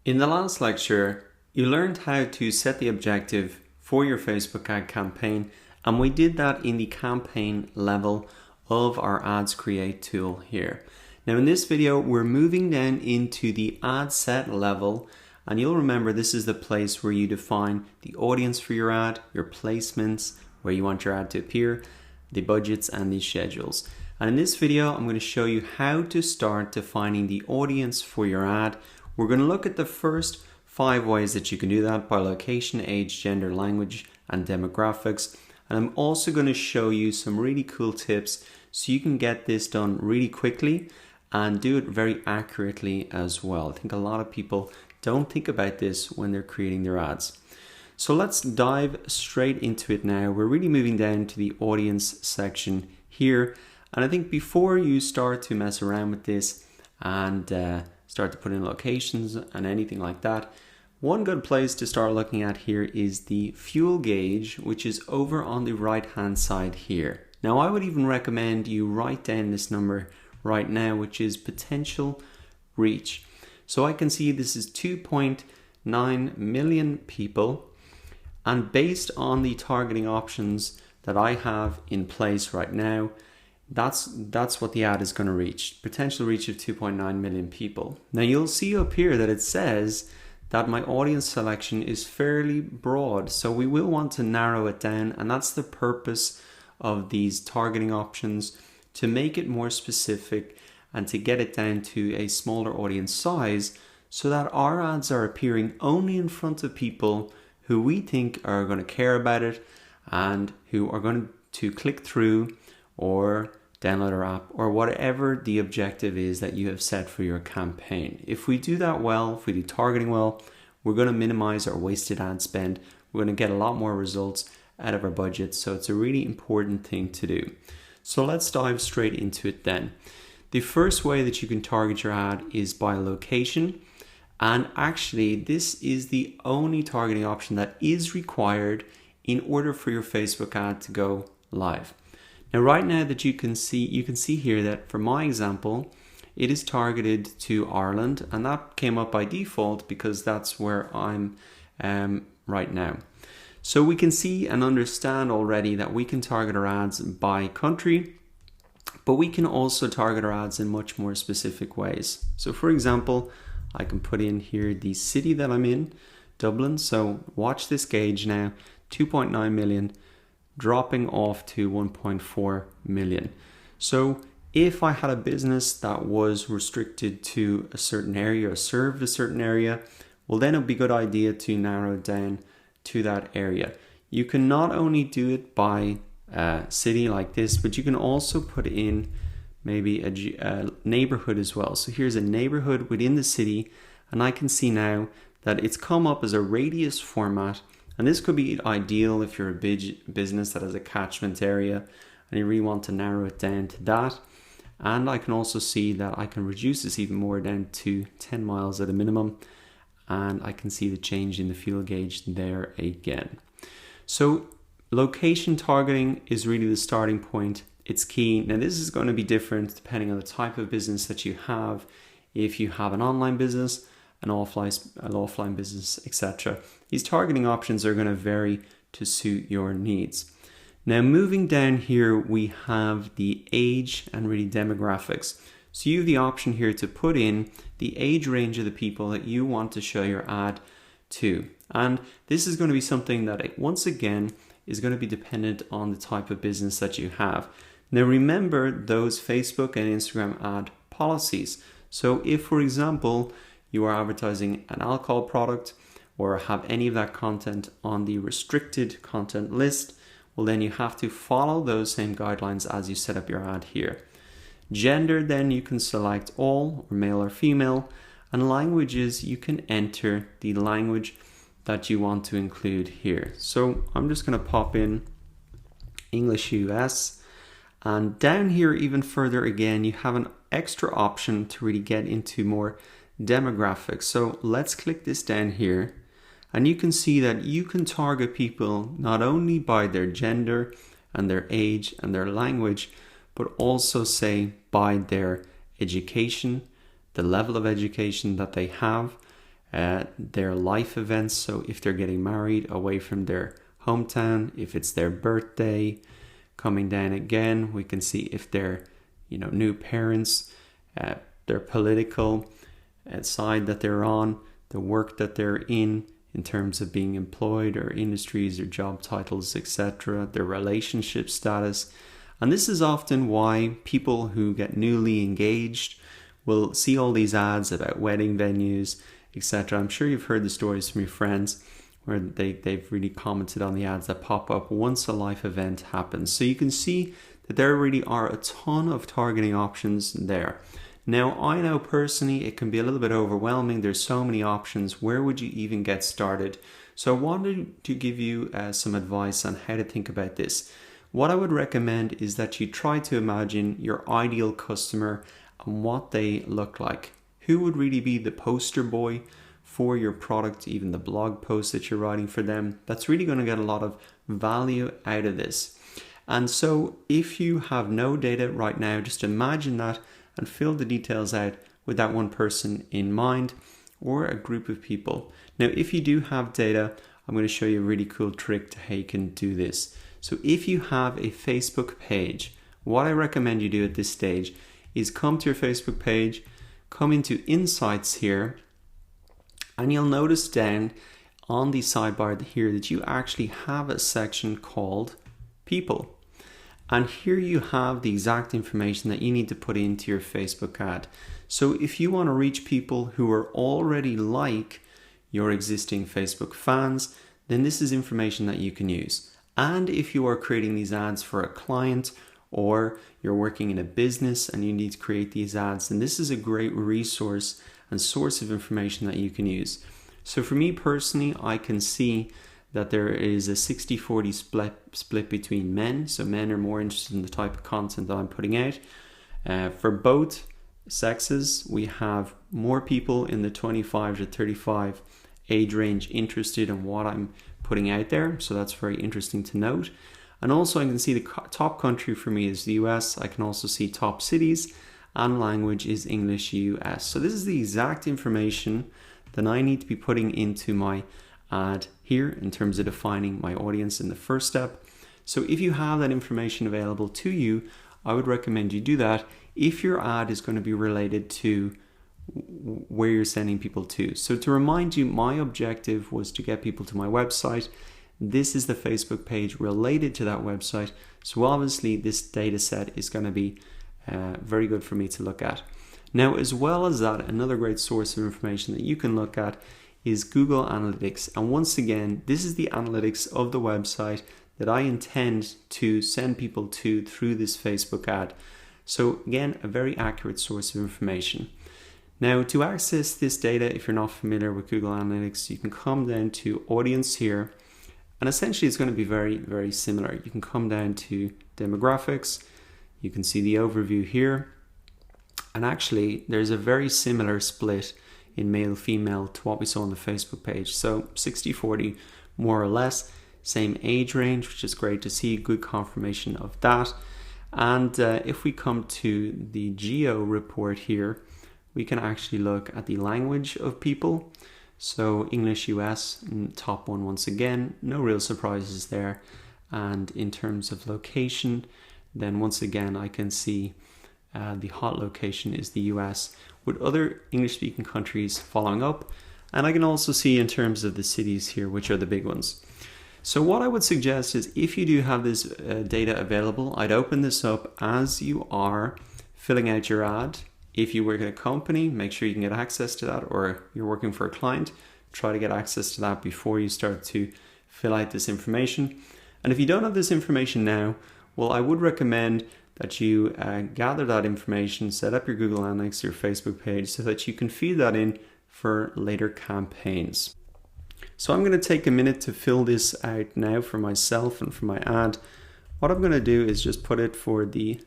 In the last lecture, you learned how to set the objective for your Facebook ad campaign, and we did that in the campaign level of our Ads Create tool here. Now in this video, we're moving down into the ad set level, and you'll remember this is the place where you define the audience for your ad, your placements, where you want your ad to appear, the budgets and the schedules. And in this video, I'm going to show you how to start defining the audience for your ad. We're going to look at the first 5 ways that you can do that by location, age, gender, language, and demographics. And I'm also going to show you some really cool tips so you can get this done really quickly and do it very accurately as well. I think a lot of people don't think about this when they're creating their ads. So let's dive straight into it now. We're really moving down to the audience section here. And I think before you start to mess around with this and start to put in locations and anything like that, one good place to start looking at here is the fuel gauge, which is over on the right hand side here. Now I would even recommend you write down this number right now, which is potential reach. So I can see this is 2.9 million people, and based on the targeting options that I have in place right now, that's what the ad is going to reach. Potential reach of 2.9 million people. Now you'll see up here that it says that my audience selection is fairly broad, so we will want to narrow it down, and that's the purpose of these targeting options, to make it more specific and to get it down to a smaller audience size so that our ads are appearing only in front of people who we think are going to care about it and who are going to click through or download our app, or whatever the objective is that you have set for your campaign. If we do that well, if we do targeting well, we're going to minimize our wasted ad spend. We're going to get a lot more results out of our budget. So it's a really important thing to do. So let's dive straight into it then. The first way that you can target your ad is by location. And actually, this is the only targeting option that is required in order for your Facebook ad to go live. Now, right now that you can see here that for my example, it is targeted to Ireland, and that came up by default because that's where I'm right now. So we can see and understand already that we can target our ads by country, but we can also target our ads in much more specific ways. So for example, I can put in here the city that I'm in, Dublin. So watch this gauge now, 2.9 million. Dropping off to 1.4 million. So if I had a business that was restricted to a certain area or served a certain area, well then it would be a good idea to narrow it down to that area. You can not only do it by city like this, but you can also put in maybe a neighborhood as well. So here's a neighborhood within the city, and I can see now that it's come up as a radius format. And this could be ideal if you're a big business that has a catchment area and you really want to narrow it down to that. And I can also see that I can reduce this even more down to 10 miles at a minimum. And I can see the change in the fuel gauge there again. So location targeting is really the starting point. It's key. Now this is going to be different depending on the type of business that you have. If you have an online business, an offline business, etc. These targeting options are going to vary to suit your needs. Now moving down here, we have the age and really demographics. So you have the option here to put in the age range of the people that you want to show your ad to. And this is going to be something that once again is going to be dependent on the type of business that you have. Now remember those Facebook and Instagram ad policies. So if, for example, you are advertising an alcohol product or have any of that content on the restricted content list, well then you have to follow those same guidelines as you set up your ad here. Gender, then you can select all, or male or female, and languages, you can enter the language that you want to include here. So I'm just going to pop in English US, and down here even further again, you have an extra option to really get into more demographics. So let's click this down here, and you can see that you can target people not only by their gender and their age and their language, but also say by their education, the level of education that they have, their life events. So if they're getting married away from their hometown, if it's their birthday, coming down again, we can see if they're, new parents, their political side that they're on, the work that they're in terms of being employed, or industries or job titles, etc., their relationship status. And this is often why people who get newly engaged will see all these ads about wedding venues, etc. I'm sure you've heard the stories from your friends where they've really commented on the ads that pop up once a life event happens. So you can see that there really are a ton of targeting options there. Now, I know personally it can be a little bit overwhelming. There's so many options. Where would you even get started? So I wanted to give you some advice on how to think about this. What I would recommend is that you try to imagine your ideal customer and what they look like. Who would really be the poster boy for your product, even the blog post that you're writing for them? That's really going to get a lot of value out of this. And so if you have no data right now, just imagine that and fill the details out with that one person in mind, or a group of people. Now, if you do have data, I'm going to show you a really cool trick to how you can do this. So if you have a Facebook page, what I recommend you do at this stage is come to your Facebook page, come into Insights here, and you'll notice down on the sidebar here that you actually have a section called People. And here you have the exact information that you need to put into your Facebook ad. So if you want to reach people who are already like your existing Facebook fans, then this is information that you can use. And if you are creating these ads for a client, or you're working in a business and you need to create these ads, then this is a great resource and source of information that you can use. So for me personally, I can see that there is a 60-40 split between men. So men are more interested in the type of content that I'm putting out. For both sexes, we have more people in the 25 to 35 age range interested in what I'm putting out there. So that's very interesting to note. And also I can see the top country for me is the US. I can also see top cities, and language is English US. So this is the exact information that I need to be putting into my ad here in terms of defining my audience in the first step. So if you have that information available to you, I would recommend you do that if your ad is going to be related to where you're sending people to. So to remind you, my objective was to get people to my website. This is the Facebook page related to that website. So obviously this data set is going to be very good for me to look at. Now, as well as that, another great source of information that you can look at is Google Analytics. And once again, this is the analytics of the website that I intend to send people to through this Facebook ad. So again, a very accurate source of information. Now, to access this data, if you're not familiar with Google Analytics, you can come down to Audience here. And essentially, it's going to be very, very similar. You can come down to Demographics. You can see the overview here. And actually, there's a very similar split in male female to what we saw on the Facebook page. So 60-40 more or less, same age range, which is great to see, good confirmation of that. And if we come to the geo report here, we can actually look at the language of people. So English US, top one once again, no real surprises there. And in terms of location, then once again I can see the hot location is the US, with other English-speaking countries following up. And I can also see in terms of the cities here, which are the big ones. So what I would suggest is if you do have this data available, I'd open this up as you are filling out your ad. If you work at a company, make sure you can get access to that, or you're working for a client, try to get access to that before you start to fill out this information. And if you don't have this information now, well, I would recommend that you gather that information, set up your Google Analytics, your Facebook page, so that you can feed that in for later campaigns. So I'm going to take a minute to fill this out now for myself and for my ad. What I'm going to do is just put it for the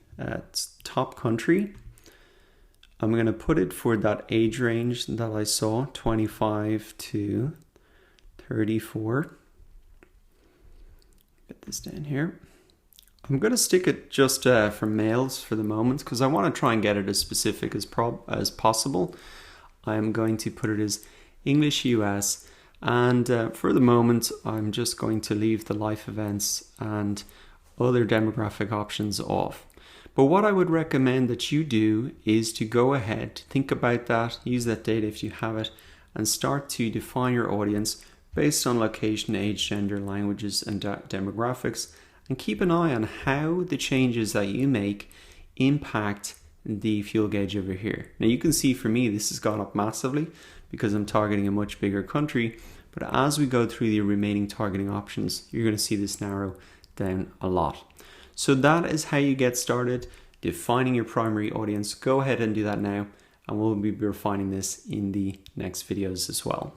top country. I'm going to put it for that age range that I saw, 25 to 34. Get this down here. I'm going to stick it just for males for the moment because I want to try and get it as specific as possible. I'm going to put it as English US, and for the moment I'm just going to leave the life events and other demographic options off. But what I would recommend that you do is to go ahead, think about that, use that data if you have it, and start to define your audience based on location, age, gender, languages, and demographics, and keep an eye on how the changes that you make impact the fuel gauge over here. Now you can see for me this has gone up massively because I'm targeting a much bigger country, but as we go through the remaining targeting options, you're going to see this narrow down a lot. So that is how you get started defining your primary audience. Go ahead and do that now, and we'll be refining this in the next videos as well.